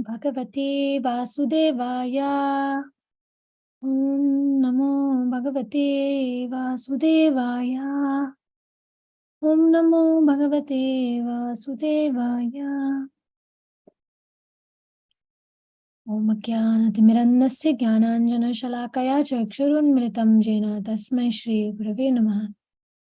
Bhagavate Vasudevaya. Om Namo Bhagavate Vasudevaya. Om Namo Bhagavate Vasudevaya. Om Ajnanatimirannasya Jnananjana Shalakaya Chakshurunmilitam Jena Tasmai Shri Gurave Namaha.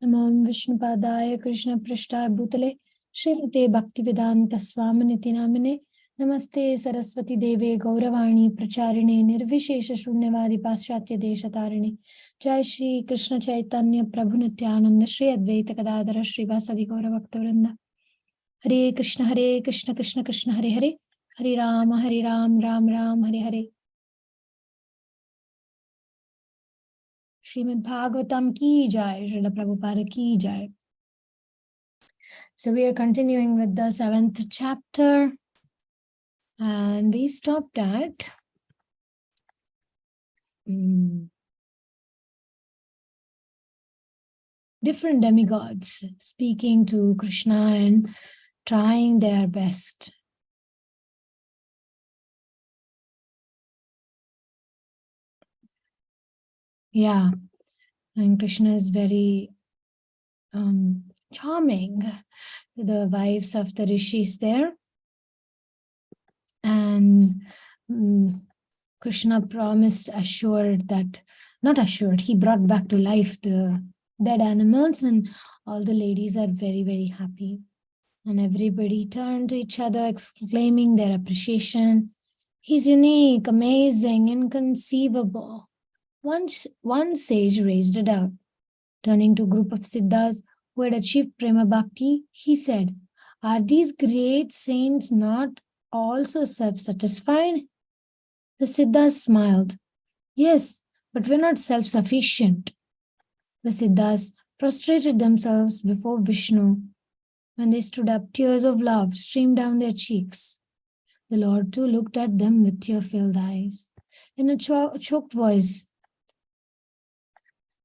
Namo Vishnupadaya Krishna Prishthaya Bhutale Srimate Bhaktivedanta Swaminiti Namine Namaste Saraswati Deve Gauravani Pracharine Nirvishesha Shunyavadi Paschatya Deshatarine Jai Shri Krishna Chaitanya Prabhu Nityananda Shri Advaita Kadadara Shri Vasadi Gauravaktavranda Hare Krishna Krishna Krishna Hare Hare Hare Ram Ram Ram Hare Hare Srimad Bhagavatam Ki Jai Srila Prabhupada Ki Jai. So we are continuing with the 7th chapter, and we stopped at different demigods speaking to Krishna and trying their best. Yeah, and Krishna is very charming to the wives of the rishis there. And Krishna promised, he brought back to life the dead animals, and all the ladies are very, very happy. And everybody turned to each other, exclaiming their appreciation. He's unique, amazing, inconceivable. One sage raised a doubt. Turning to a group of siddhas who had achieved prema bhakti, he said, "Are these great saints not also self-satisfied?" The siddhas smiled. "Yes, but we're not self-sufficient." The siddhas prostrated themselves before Vishnu. When they stood up, tears of love streamed down their cheeks. The Lord too looked at them with tear-filled eyes. In a choked voice,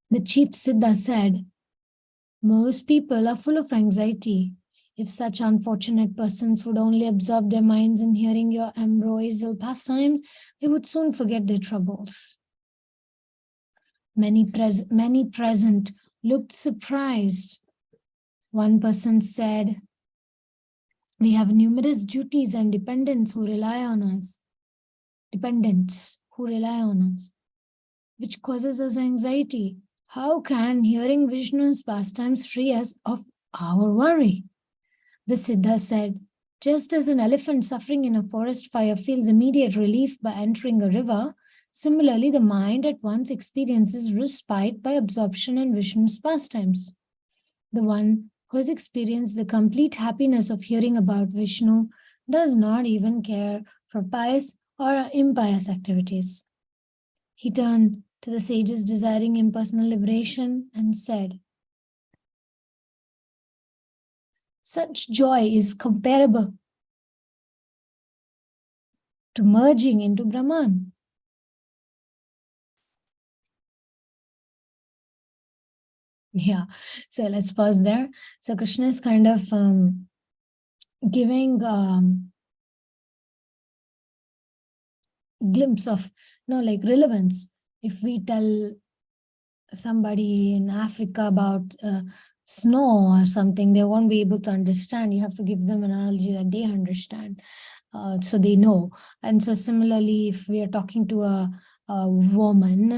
the chief siddha said, "Most people are full of anxiety. If such unfortunate persons would only absorb their minds in hearing your ambrosial pastimes, they would soon forget their troubles." Many present looked surprised. One person said, "We have numerous duties and dependents who rely on us, which causes us anxiety. How can hearing Vishnu's pastimes free us of our worry?" The Siddha said, "Just as an elephant suffering in a forest fire feels immediate relief by entering a river, similarly the mind at once experiences respite by absorption in Vishnu's pastimes. The one who has experienced the complete happiness of hearing about Vishnu does not even care for pious or impious activities." He turned to the sages desiring impersonal liberation and said, "Such joy is comparable to merging into Brahman." Yeah, so let's pause there. So Krishna is kind of giving glimpse of relevance. If we tell somebody in Africa about snow or something, they won't be able to understand. You have to give them an analogy that they understand, so they know. And so similarly, if we are talking to a woman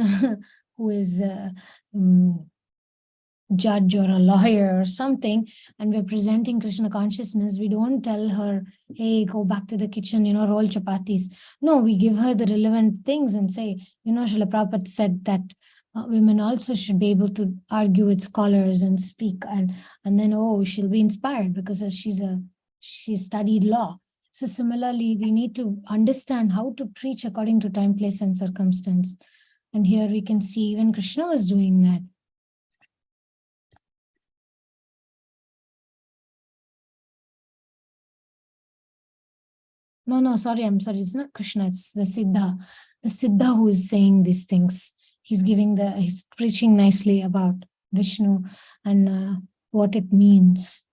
who is judge or a lawyer or something, and we're presenting Krishna consciousness, we don't tell her, "Hey, go back to the kitchen, roll chapatis." No, we give her the relevant things and say, Srila Prabhupada said that women also should be able to argue with scholars and speak, and then she'll be inspired because she studied law. So similarly, we need to understand how to preach according to time, place, and circumstance. And here we can see even Krishna was doing that. No, sorry, I'm sorry. It's not Krishna, it's the Siddha. The Siddha who is saying these things. He's preaching nicely about Vishnu and what it means.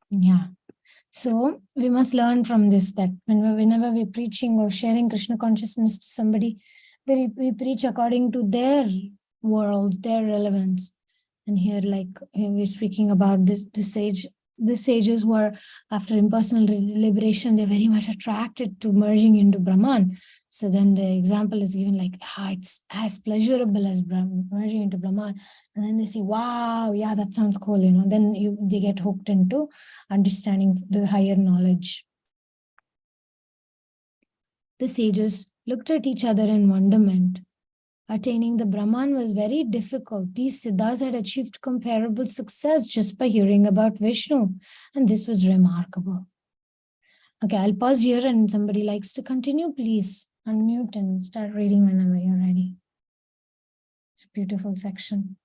Yeah. So we must learn from this, that whenever we're preaching or sharing Krishna consciousness to somebody, we preach according to their world, their relevance. And here we're speaking about this sage, the sages who are after impersonal liberation, they're very much attracted to merging into Brahman. So then the example is given like, it's as pleasurable as merging into Brahman. And then they say, wow, yeah, that sounds cool, then they get hooked into understanding the higher knowledge. The sages looked at each other in wonderment. Attaining the Brahman was very difficult. These Siddhas had achieved comparable success just by hearing about Vishnu, and this was remarkable. Okay, I'll pause here, and somebody likes to continue, please unmute and start reading whenever you're ready. It's a beautiful section.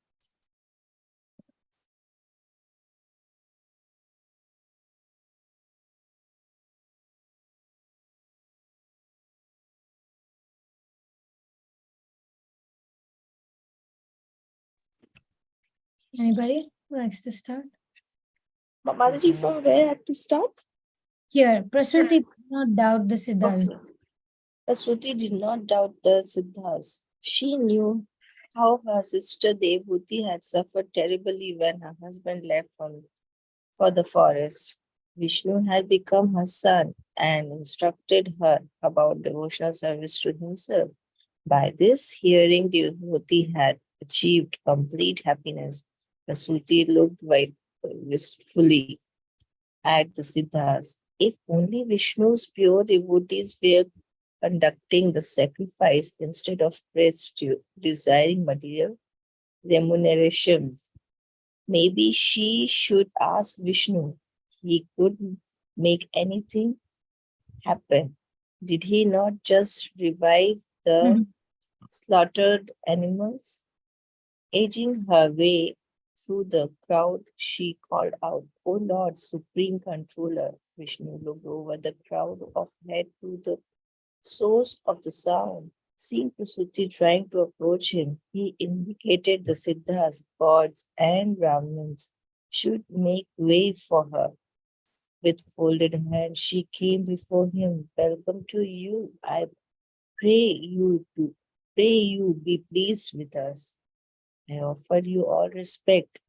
Anybody who likes to start? Mamaji, from where I have to start? Here, Prasuti did not doubt the Siddhas. Okay. Prasuti did not doubt the Siddhas. She knew how her sister Devhuti had suffered terribly when her husband left for the forest. Vishnu had become her son and instructed her about devotional service to himself. By this hearing, Devhuti had achieved complete happiness. Prasuti looked wistfully at the Siddhas. If only Vishnu's pure devotees were conducting the sacrifice instead of desiring material remuneration. Maybe she should ask Vishnu. He could make anything happen. Did he not just revive the slaughtered animals? Edging her way through the crowd, she called out, "O Lord, Supreme Controller." Vishnu looked over the crowd of head to the source of the sound. Seeing Prasuti trying to approach him, he indicated the Siddhas, gods, and Brahmins should make way for her. With folded hands, she came before him. "Welcome to you. I pray you be pleased with us. I offer you all respect,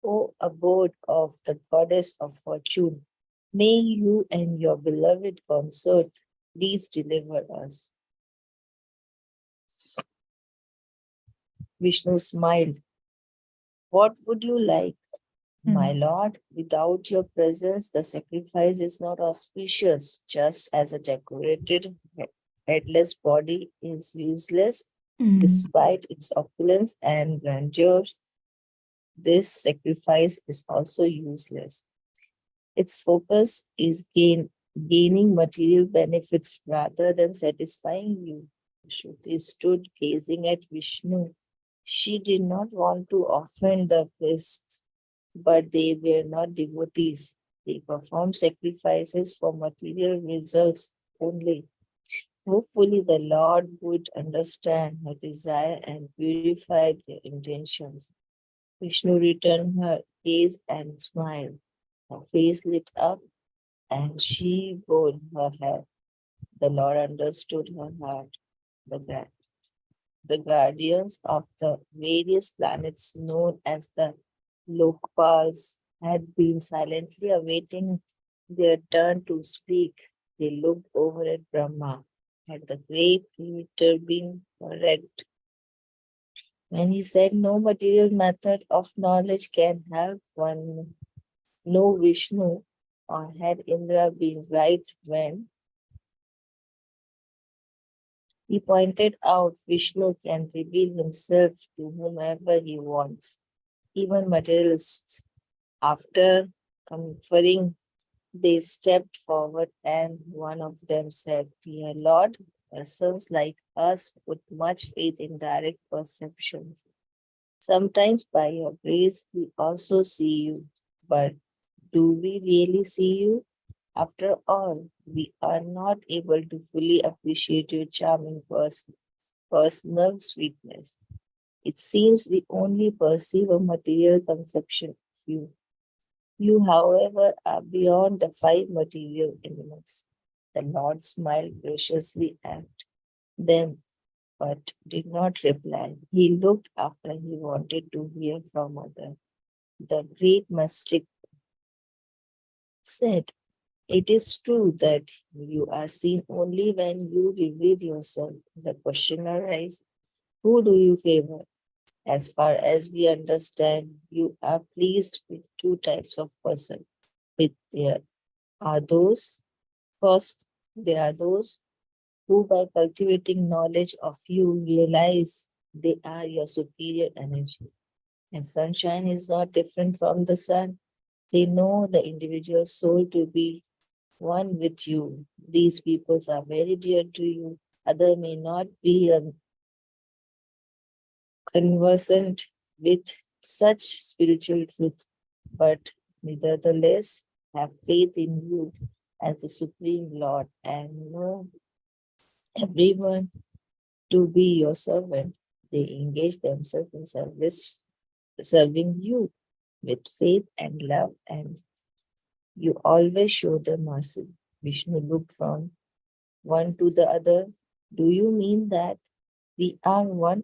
O abode of the goddess of fortune. May you and your beloved consort please deliver us." Vishnu smiled. "What would you like, my lord? Without your presence, the sacrifice is not auspicious, just as a decorated headless body is useless despite its opulence and grandeur. This sacrifice is also useless. Its focus is gaining material benefits rather than satisfying you." Shruti stood gazing at Vishnu. She did not want to offend the priests, but they were not devotees. They performed sacrifices for material results only. Hopefully, the Lord would understand her desire and purify their intentions. Vishnu returned her gaze and smiled. Her face lit up and she bowed her head. The Lord understood her heart. The guardians of the various planets known as the Lokpals had been silently awaiting their turn to speak. They looked over at Brahma. Had the great creator been correct when he said no material method of knowledge can help one know Vishnu? Or had Indra been right when he pointed out Vishnu can reveal himself to whomever he wants, even materialists? After conferring, they stepped forward and one of them said, "Dear Lord, persons like us put much faith in direct perceptions. Sometimes by your grace we also see you, but do we really see you? After all, we are not able to fully appreciate your charming personal sweetness. It seems we only perceive a material conception of you." You, however, are beyond the five material elements. The Lord smiled graciously at them, but did not reply. He looked after he wanted to hear from others. The great mystic said, "It is true that you are seen only when you reveal yourself." The question arises, who do you favor? As far as we understand, you are pleased with two types of person. With there are those, first, there are those who, by cultivating knowledge of you, realize they are your superior energy. And sunshine is not different from the sun. They know the individual soul to be one with you. These peoples are very dear to you. Other may not be conversant with such spiritual truth, but nevertheless have faith in you as the Supreme Lord and know everyone to be your servant. They engage themselves in service, serving you with faith and love, and you always show them mercy. Vishnu looked from one to the other. Do you mean that we are one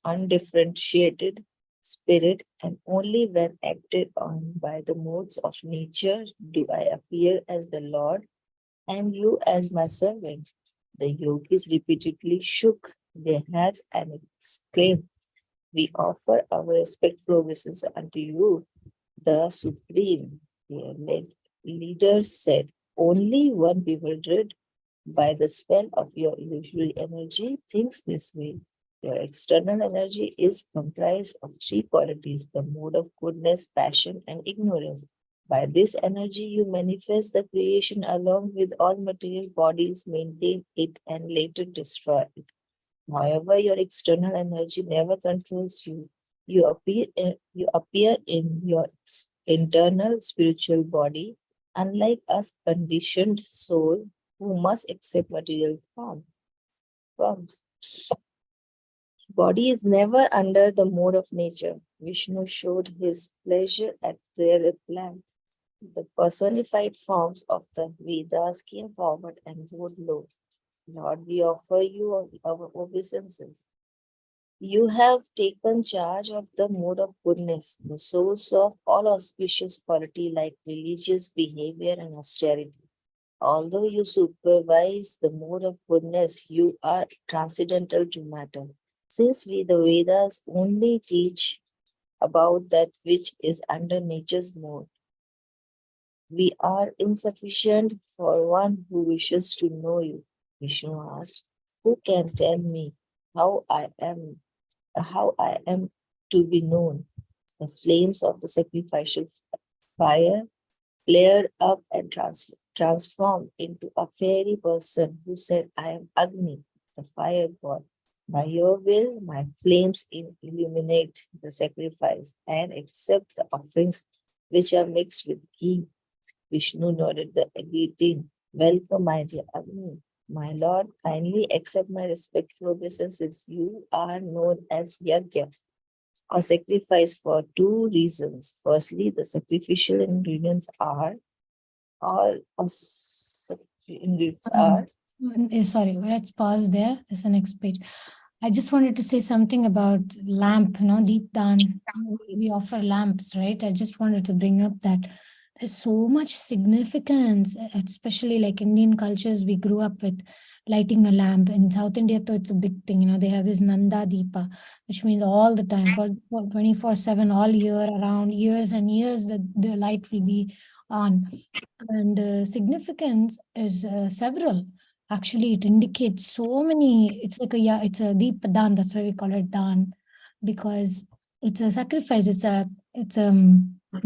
undifferentiated spirit, and only when acted on by the modes of nature do I appear as the Lord and you as my servant? The yogis repeatedly shook their heads and exclaimed, "We offer our respectful obeisance unto you, the Supreme." Their leader said, "Only one bewildered by the spell of your illusory energy thinks this way. Your external energy is comprised of three qualities: the mode of goodness, passion, and ignorance. By this energy, you manifest the creation along with all material bodies, maintain it, and later destroy it. However, your external energy never controls you. You appear in your internal spiritual body, unlike us conditioned soul who must accept material forms. Body is never under the mode of nature. Vishnu showed his pleasure at their reply. The personified forms of the Vedas came forward and bowed low. Lord, we offer you our obeisances. You have taken charge of the mode of goodness, the source of all auspicious quality like religious behavior and austerity. Although you supervise the mode of goodness, you are transcendental to matter. Since we, the Vedas, only teach about that which is under nature's mode, we are insufficient for one who wishes to know you. Vishnu asked, "Who can tell me how I am to be known?" The flames of the sacrificial fire flared up and transformed into a fairy person who said, "I am Agni, the fire god. By your will, my flames illuminate the sacrifice and accept the offerings which are mixed with ghee." Vishnu nodded the greeting. "Welcome, my dear Agni. My lord, kindly accept my respectful obeisances. You are known as Yajna, or sacrifice, for two reasons. Firstly, the sacrificial ingredients are all ingredients are Sorry, let's pause there. There's the next page. I just wanted to say something about lamp, deep down. We offer lamps, right? I just wanted to bring up that there's so much significance, especially like Indian cultures, we grew up with lighting a lamp. In South India, though, it's a big thing. They have this Nanda Deepa, which means all the time, for 24/7, all year around, years and years, that the light will be on. And significance is several. Actually, it indicates so many. It's like it's a deep dan. That's why we call it dan, because it's a sacrifice. It's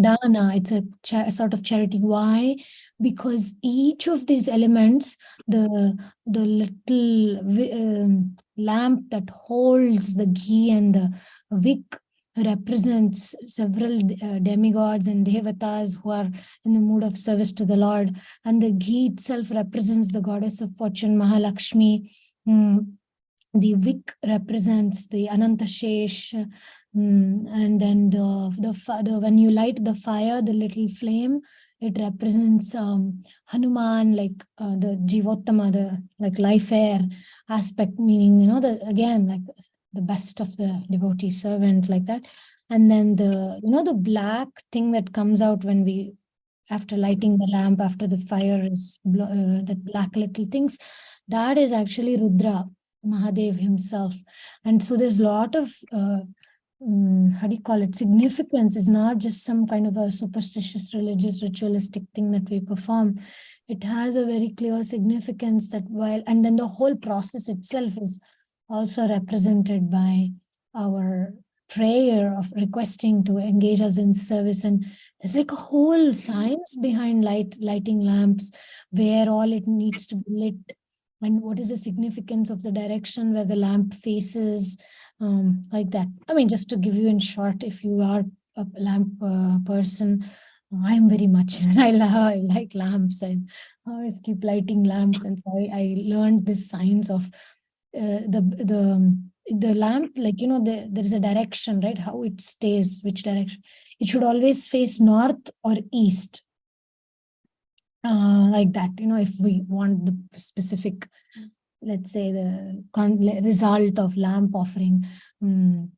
dana. It's a sort of charity. Why? Because each of these elements, the little lamp that holds the ghee and the wick, represents several demigods and devatas who are in the mood of service to the Lord. And the ghee itself represents the goddess of fortune, Mahalakshmi. The wick represents the Anantashesh, And then when you light the fire, the little flame, it represents Hanuman, like the Jivottama, the like life air aspect, meaning, the again, like the best of the devotee servants, like that. And then the black thing that comes out when we, after lighting the lamp, after the fire is the black little things, that is actually Rudra, Mahadev himself. And so there's a lot of how do you call it, significance. Is not just some kind of a superstitious religious ritualistic thing that we perform. It has a very clear significance, that while, and then the whole process itself is also represented by our prayer of requesting to engage us in service. And there's like a whole science behind lighting lamps, where all it needs to be lit, and what is the significance of the direction where the lamp faces, like that. I mean, just to give you in short, if you are a lamp person, I am very much. I like lamps. I always keep lighting lamps, and so I learned this science of the lamp. Like, there is a direction, right? How it stays, which direction it should always face, north or east, like that. If we want the specific, let's say, the result of lamp offering. Mm,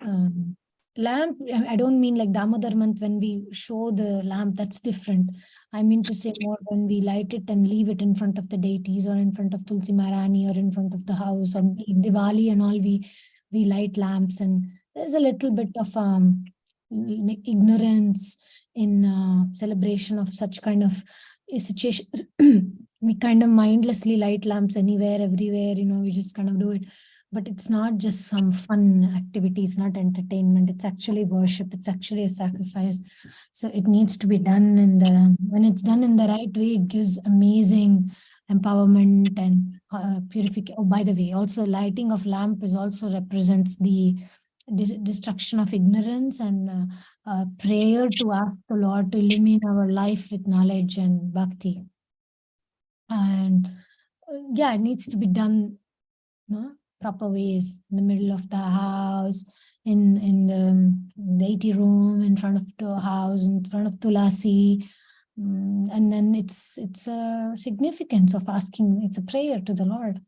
um, Lamp, I don't mean like Damodar month when we show the lamp, that's different. I mean to say more when we light it and leave it in front of the deities, or in front of Tulsi Maharani, or in front of the house, or Diwali and all, we light lamps. And there's a little bit of ignorance in celebration of such kind of a situation. We kind of mindlessly light lamps anywhere, everywhere, we just kind of do it. But it's not just some fun activity, it's not entertainment, it's actually worship, it's actually a sacrifice. So it needs to be done when it's done in the right way, it gives amazing empowerment and purification. Oh, by the way, also lighting of lamp is also represents the destruction of ignorance, and prayer to ask the Lord to illumine our life with knowledge and bhakti. And yeah, it needs to be done, proper ways, in the middle of the house, in the deity room, in front of the house, in front of Tulasi. And then it's a significance of asking. It's a prayer to the Lord,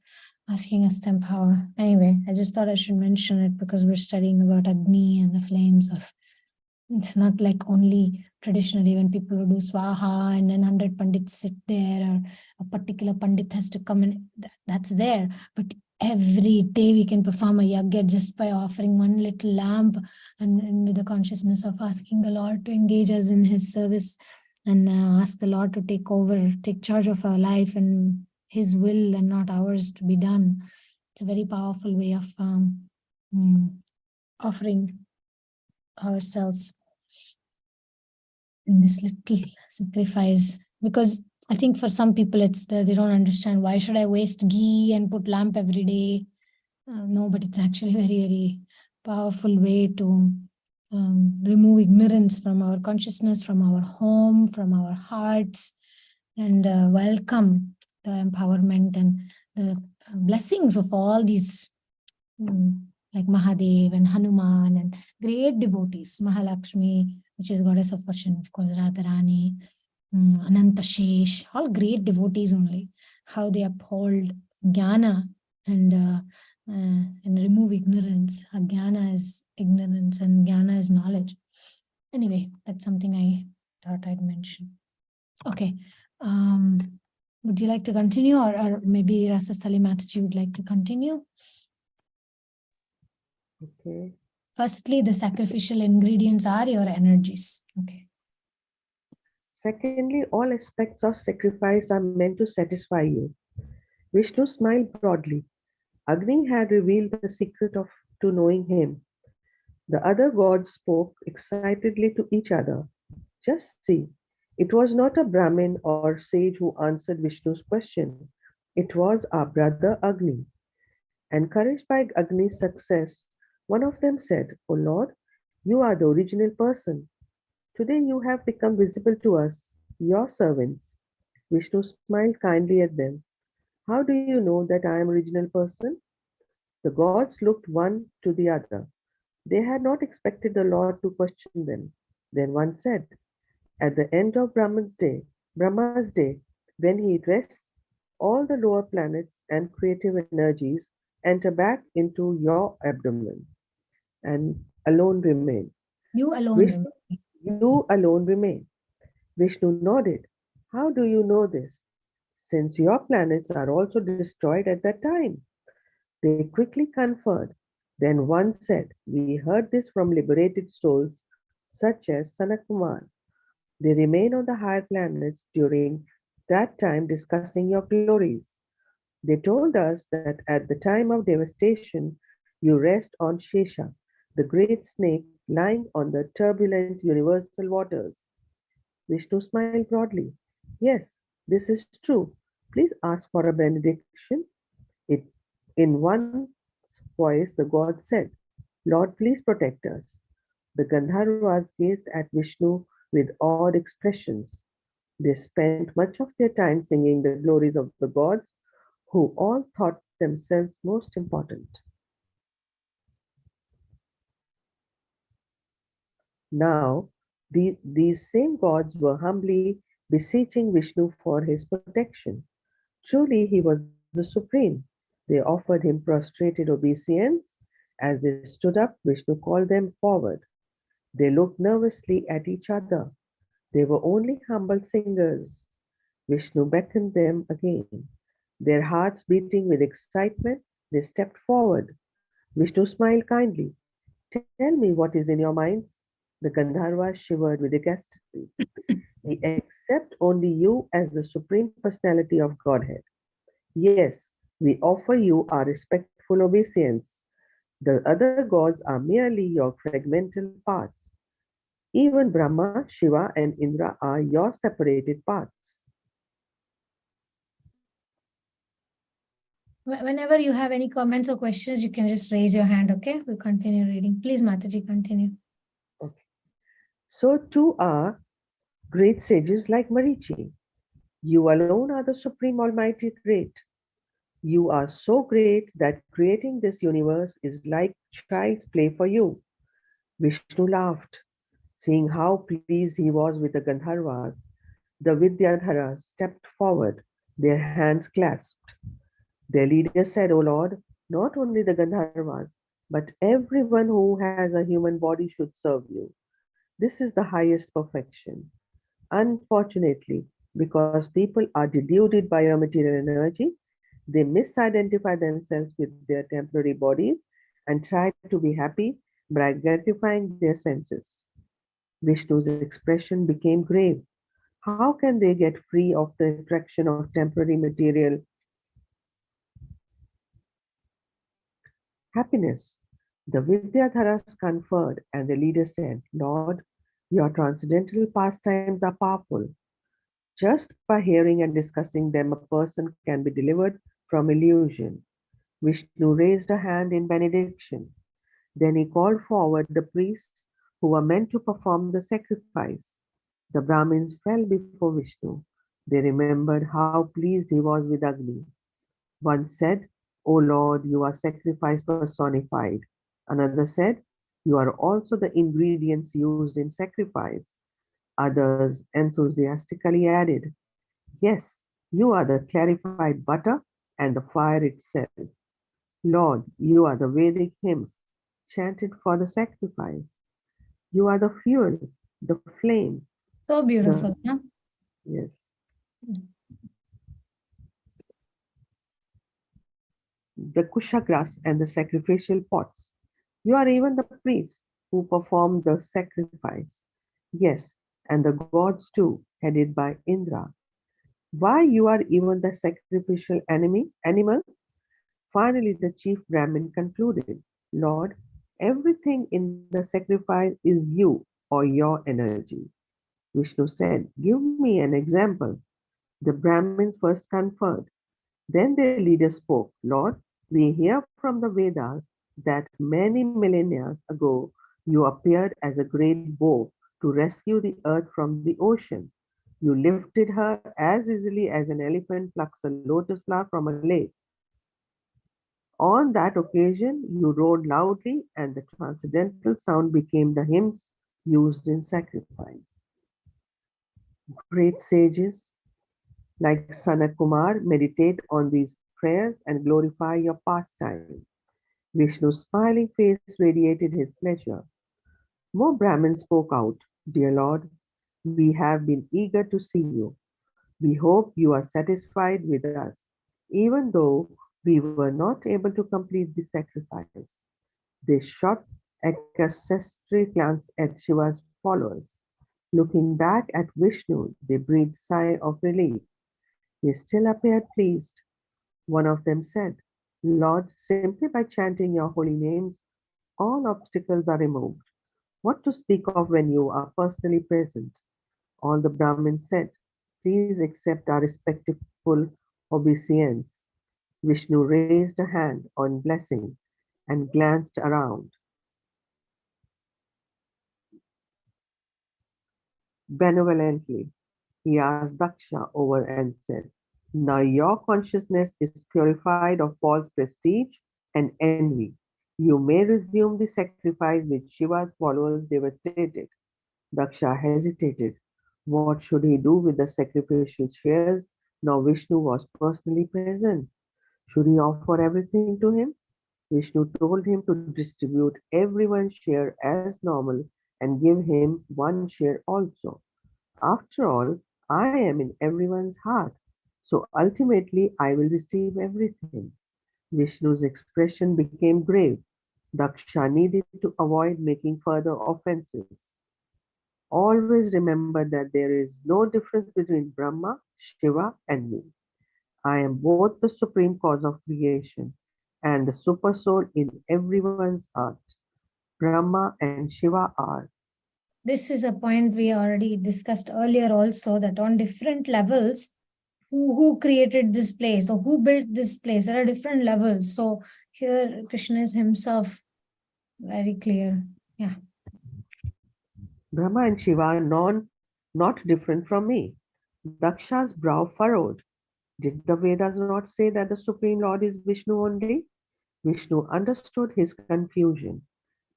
asking us to empower. Anyway, I just thought I should mention it because we're studying about Agni and the flames of. It's not like only traditionally when people do swaha and then 100 pandits sit there, or a particular pandit has to come, and that's there. But every day we can perform a yagya just by offering one little lamp, and with the consciousness of asking the Lord to engage us in his service, and ask the Lord to take charge of our life, and his will and not ours to be done. It's a very powerful way of offering ourselves in this little sacrifice. Because I think for some people it's they don't understand, why should I waste ghee and put lamp every day? No, but it's actually very, very powerful way to remove ignorance from our consciousness, from our home, from our hearts, and welcome the empowerment and the blessings of all these like Mahadev and Hanuman and great devotees, Mahalakshmi, which is goddess of fortune, of course, Radharani, Anantashesh, all great devotees only. How they uphold jnana and remove ignorance. Jnana is ignorance and jnana is knowledge. Anyway, that's something I thought I'd mention. Okay. Would you like to continue, or maybe Rasastali Mataji would like to continue? Okay. Firstly, the sacrificial ingredients are your energies. Okay. Secondly, all aspects of sacrifice are meant to satisfy you. Vishnu smiled broadly. Agni had revealed the secret of to knowing him. The other gods spoke excitedly to each other. Just see, it was not a Brahmin or sage who answered Vishnu's question. It was our brother Agni. Encouraged by Agni's success, one of them said, "O Lord, you are the original person. Today you have become visible to us, your servants." Vishnu smiled kindly at them. "How do you know that I am original person?" The gods looked one to the other. They had not expected the Lord to question them. Then one said, at the end of Brahma's day, when he rests, all the lower planets and creative energies enter back into your abdomen and alone remain. You alone Vishnu, remember. you alone remain. Vishnu nodded. How do you know this? Since your planets are also destroyed at that time. They quickly conferred. Then one said, we heard this from liberated souls such as Sanakumar. They remain on the higher planets during that time discussing your glories. They told us that at the time of devastation, you rest on Shesha, the great snake lying on the turbulent universal waters. Vishnu smiled broadly. Yes, this is true. Please ask for a benediction. It, in one voice, the god said, Lord, please protect us. The Gandharvas gazed at Vishnu with odd expressions. They spent much of their time singing the glories of the gods who all thought themselves most important. Now, these same gods were humbly beseeching Vishnu for his protection. Truly, he was the supreme. They offered him prostrated obeisance. As they stood up, Vishnu called them forward. They looked nervously at each other. They were only humble singers. Vishnu beckoned them again. Their hearts beating with excitement, they stepped forward. Vishnu smiled kindly. Tell me what is in your minds. The Gandharva shivered with ecstasy. We accept only you as the supreme personality of Godhead. Yes, we offer you our respectful obeisance. The other gods are merely your fragmental parts. Even Brahma, Shiva, and Indra are your separated parts. Whenever you have any comments or questions, you can just raise your hand, okay? We'll continue reading. Please, Mataji, continue. Okay. So too are great sages like Marichi. You alone are the supreme almighty great. You are so great that creating this universe is like child's play for you. Vishnu laughed, seeing how pleased he was with the Gandharvas. The Vidyadharas stepped forward, their hands clasped. Their leader said, O Lord, not only the Gandharvas, but everyone who has a human body should serve you. This is the highest perfection. Unfortunately, because people are deluded by your material energy, they misidentify themselves with their temporary bodies and try to be happy by gratifying their senses. Vishnu's expression became grave. How can they get free of the attraction of temporary material happiness? The Vidyadharas conferred, and the leader said, Lord, your transcendental pastimes are powerful. Just by hearing and discussing them, a person can be delivered from illusion. Vishnu raised a hand in benediction. Then he called forward the priests who were meant to perform the sacrifice. The Brahmins fell before Vishnu. They remembered how pleased he was with Agni. One said, O Lord, you are sacrifice personified. Another said, you are also the ingredients used in sacrifice. Others enthusiastically added, Yes, you are the clarified butter and the fire itself. Lord, you are the Vedic hymns chanted for the sacrifice. You are the fuel, the flame, So the beautiful, huh? yes, the kusha grass and the sacrificial pots. You are even the priests who perform the sacrifice. Yes, and the gods too, headed by Indra. Why you are even the sacrificial animal? Finally, the chief Brahmin concluded, Lord, everything in the sacrifice is you or your energy. Vishnu said, Give me an example. The Brahmins first conferred. Then their leader spoke, Lord, we hear from the Vedas that many millennia ago you appeared as a great bow to rescue the earth from the ocean. You lifted her as easily as an elephant plucks a lotus flower from a lake. On that occasion, you roared loudly, and the transcendental sound became the hymns used in sacrifice. Great sages like Sanat Kumar meditate on these prayers and glorify your pastime. Vishnu's smiling face radiated his pleasure. More Brahmins spoke out, Dear Lord, we have been eager to see you. We hope you are satisfied with us, even though we were not able to complete the sacrifice. They shot accusatory glance at Shiva's followers. Looking back at Vishnu, they breathed a sigh of relief. He still appeared pleased. One of them said, Lord, simply by chanting your holy names, all obstacles are removed. What to speak of when you are personally present? All the Brahmins said, Please accept our respectful obeisance. Vishnu raised a hand on blessing and glanced around benevolently. He asked Daksha over and said, Now your consciousness is purified of false prestige and envy. You may resume the sacrifice which Shiva's followers devastated. Daksha hesitated. What should he do with the sacrificial shares? Now Vishnu was personally present. Should he offer everything to him? Vishnu told him to distribute everyone's share as normal and give him one share also. After all, I am in everyone's heart, so ultimately I will receive everything. Vishnu's expression became grave. Daksha needed to avoid making further offenses. Always remember that there is no difference between Brahma, Shiva, and me. I am both the supreme cause of creation and the super soul in everyone's heart. Brahma and Shiva are. This is a point we already discussed earlier also, that on different levels, who created this place or who built this place, there are different levels. So here Krishna is himself very clear. Yeah. Brahma and Shiva are not different from me. Daksha's brow furrowed. Did the Vedas not say that the Supreme Lord is Vishnu only? Vishnu understood his confusion.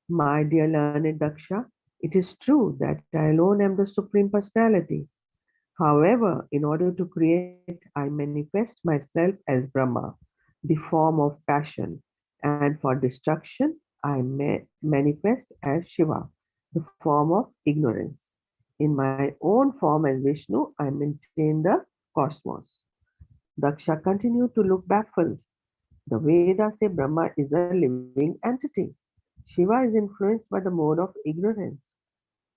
My dear learned Daksha, it is true that I alone am the Supreme Personality. However, in order to create, I manifest myself as Brahma, the form of passion, and for destruction, I manifest as Shiva, the form of ignorance. In my own form as Vishnu, I maintain the cosmos. Daksha continued to look baffled. The Vedas say Brahma is a living entity. Shiva is influenced by the mode of ignorance.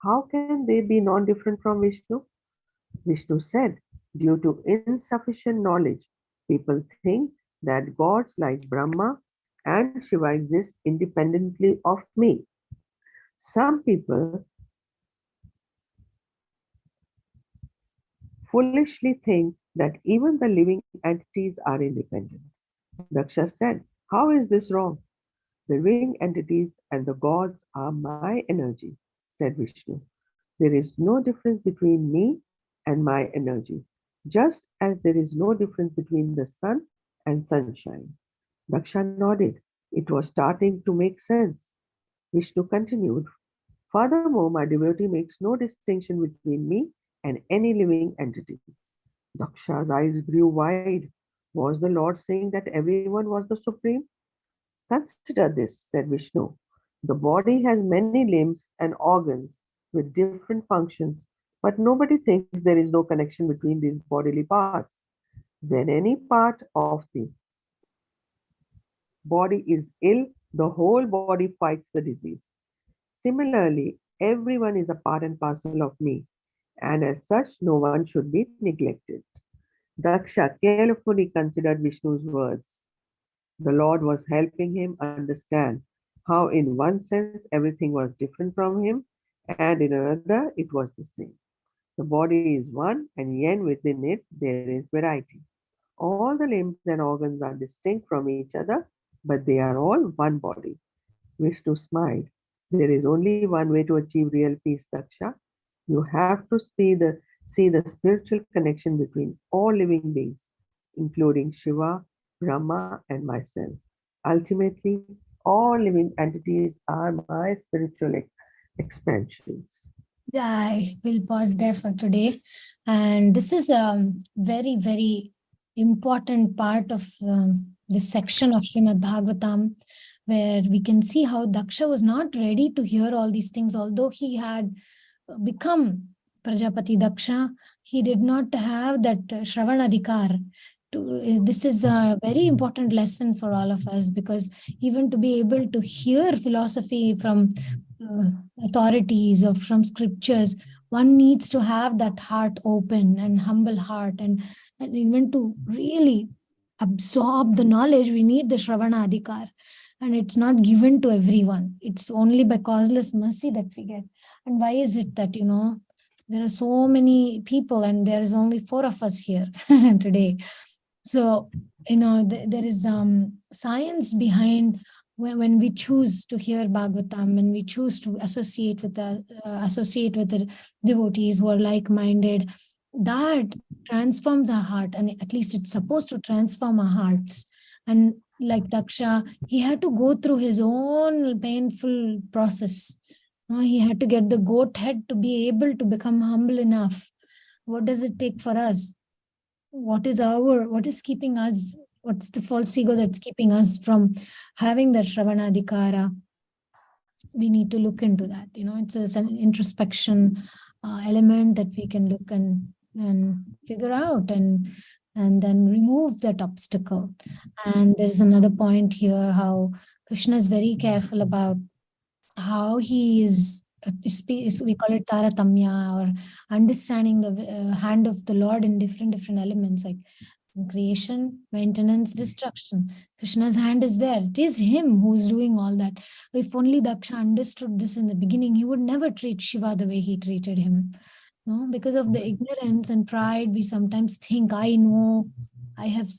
How can they be non-different from Vishnu? Vishnu said, due to insufficient knowledge, people think that gods like Brahma and Shiva exist independently of me. Some people foolishly think that even the living entities are independent. Daksha said, How is this wrong? The living entities and the gods are my energy, said Vishnu. There is no difference between me and my energy, just as there is no difference between the sun and sunshine. Daksha nodded. It was starting to make sense. Vishnu continued, Furthermore, my devotee makes no distinction between me and any living entity. Daksha's eyes grew wide. Was the Lord saying that everyone was the supreme? Consider this, said Vishnu. The body has many limbs and organs with different functions, but nobody thinks there is no connection between these bodily parts. When any part of the body is ill, the whole body fights the disease. Similarly, everyone is a part and parcel of me, and as such, no one should be neglected. Daksha carefully considered Vishnu's words. The Lord was helping him understand how, in one sense, everything was different from him, and in another, it was the same. The body is one, and yet within it, there is variety. All the limbs and organs are distinct from each other, but they are all one body. Vishnu smiled. There is only one way to achieve real peace, Daksha. You have to see the spiritual connection between all living beings, including Shiva, Brahma, and myself. Ultimately, all living entities are my spiritual expansions. Yeah, I will pause there for today. And this is a very, very important part of this section of Srimad Bhagavatam, where we can see how Daksha was not ready to hear all these things, although he had become Prajapati Daksha, he did not have that Shravanadhikar. This is a very important lesson for all of us, because even to be able to hear philosophy from uh, authorities or from scriptures, one needs to have that heart open and humble heart, and even to really absorb the knowledge, we need the Shravana Adhikar. And it's not given to everyone. It's only by causeless mercy that we get. And why is it that, there are so many people and there is only four of us here today? So, there is science behind when we choose to hear Bhagavatam, when we choose to associate with the devotees who are like-minded, that transforms our heart, and at least it's supposed to transform our hearts. And like Daksha, he had to go through his own painful process. He had to get the goat head to be able to become humble enough. What does it take for us? What is keeping us, what's the false ego that's keeping us from having that Shravanadhikara? We need to look into that. It's an introspection element that we can look and figure out, and then remove that obstacle. And there's another point here, how Krishna is very careful about how he is we call it taratamya, or understanding the hand of the Lord in different elements, like creation, maintenance, destruction. Krishna's hand is there. It is him who is doing all that. If only Daksha understood this in the beginning, he would never treat Shiva the way he treated him. No, because of the ignorance and pride, we sometimes think, I know, I have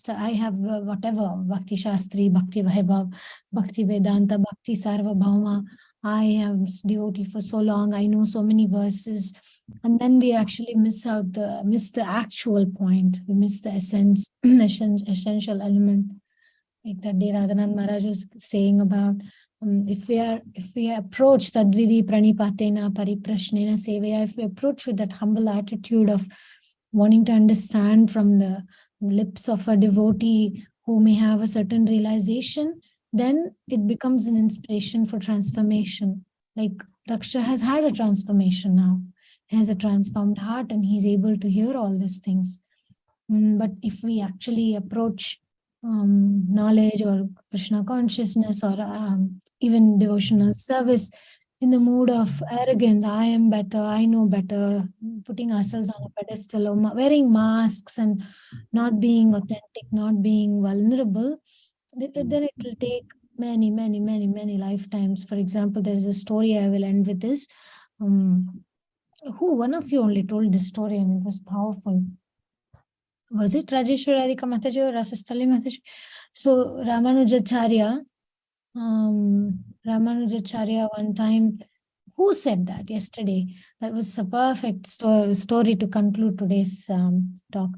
whatever, Bhakti Shastri, Bhakti Vaibhav, Bhakti Vedanta, Bhakti Sarva Bhauma. I am devotee for so long. I know so many verses, and then we actually miss the actual point. We miss the essential element, like that day Radhanand Maharaj was saying about, if we approach Tadvidi Pranipatena Pariprashnena Sevaya, if we approach with that humble attitude of wanting to understand from the lips of a devotee who may have a certain realization, then it becomes an inspiration for transformation. Like Daksha has had a transformation now. He has a transformed heart and he's able to hear all these things. But if we actually approach knowledge or Krishna consciousness, or even devotional service in the mood of arrogance, I am better, I know better, putting ourselves on a pedestal, or wearing masks and not being authentic, not being vulnerable, then it will take many lifetimes. For example, there is a story I will end with this. One of you only told this story and it was powerful. Was it Rajeshwari Radhika Mataji or Rasastali Mataji? So Ramanujacharya one time, who said that yesterday? That was a perfect story to conclude today's talk.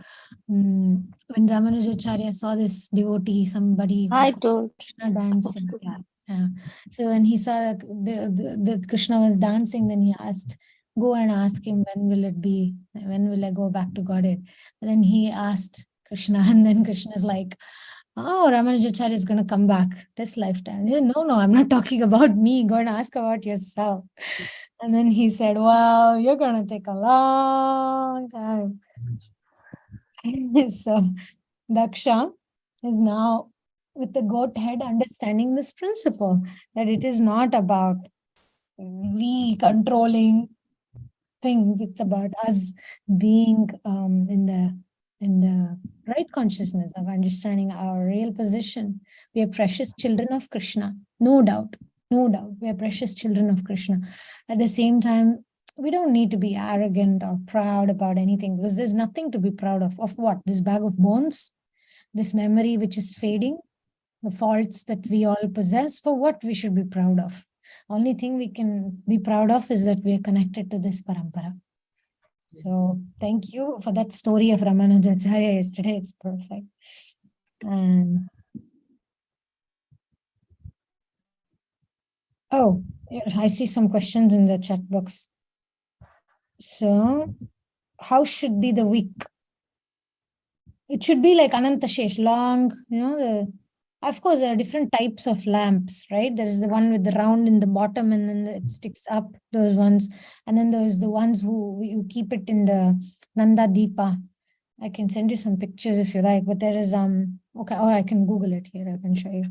When Ramanujacharya saw this devotee, somebody who I could told. Krishna dancing. Yeah. Yeah. So when he saw that the Krishna was dancing, then he asked, go and ask him, when will it be? When will I go back to Godhead? And then he asked Krishna, and then Krishna is like, oh, Ramanujacharya is going to come back this lifetime. He said, no, I'm not talking about me. Go and ask about yourself. And then he said, well, you're going to take a long time. So Daksha is now with the goat head understanding this principle, that it is not about we controlling things. It's about us being in the right consciousness of understanding our real position. We are precious children of Krishna, no doubt. No doubt, we are precious children of Krishna. At the same time, we don't need to be arrogant or proud about anything, because there's nothing to be proud of. Of what? This bag of bones? This memory which is fading? The faults that we all possess? For what we should be proud of? Only thing we can be proud of is that we are connected to this parampara. So thank you for that story of Ramanujacharya yesterday. It's perfect. And Oh, I see some questions in the chat box. So, how should be the wick? It should be like Anantashesh, long, of course, there are different types of lamps, right? There is the one with the round in the bottom and then it sticks up, those ones. And then there's the ones who you keep it in the Nanda Deepa. I can send you some pictures if you like, but there is, okay, or I can Google it here, I can show you.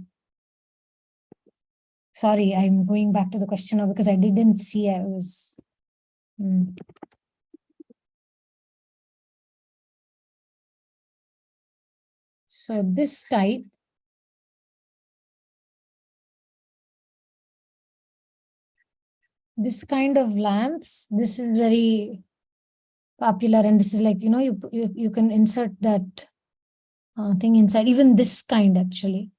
Sorry, I'm going back to the question now because I didn't see, I was... So this type, this kind of lamps, this is very popular, and this is like, you can insert that thing inside. Even this kind, actually,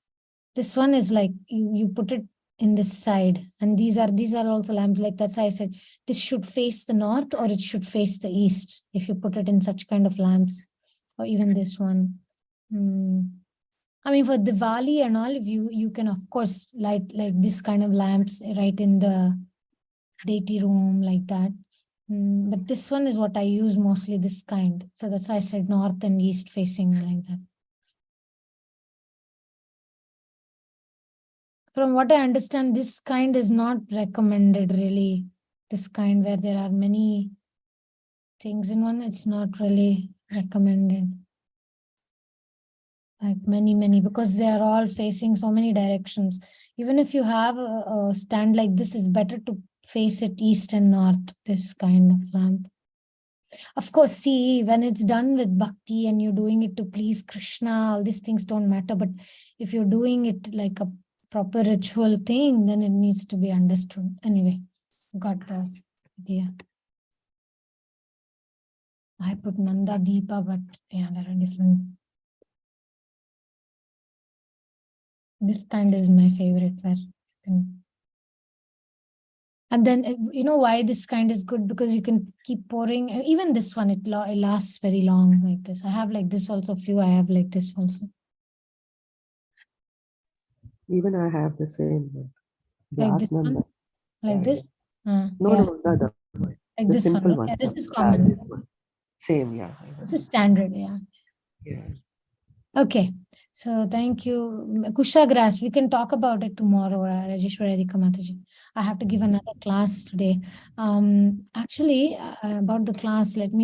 this one is like you put it in this side, and these are also lamps. Like that's why I said this should face the north or it should face the east if you put it in such kind of lamps, or even this one. I mean, for Diwali and all, if you can of course light like this kind of lamps right in the deity room like that. But this one is what I use mostly, this kind. So that's why I said north and east facing like that. From what I understand, this kind is not recommended really. This kind where there are many things in one, it's not really recommended. Like many, because they are all facing so many directions. Even if you have a stand like this, it's better to face it east and north, this kind of lamp. Of course, see, when it's done with bhakti and you're doing it to please Krishna, all these things don't matter. But if you're doing it like a proper ritual thing, then it needs to be understood. Anyway, got the idea. I put Nanda Deepa, but yeah, there are different. This kind is my favorite. Where you can... And then, you know why this kind is good? Because you can keep pouring. Even this one, it lasts very long like this. I have like this also, few I have like this also. Even I have the same one. Like this Glass one? Nanda. Like Yeah, this? yeah. Yeah. No, the other one. Like The this one. simple Yeah, one. this is Yeah, common. this one. Same, yeah. This is standard, yeah. Yeah. Okay. So thank you. Kusha grass, we can talk about it tomorrow, Rajeshwari Mataji. I have to give another class today. Actually, about the class, let me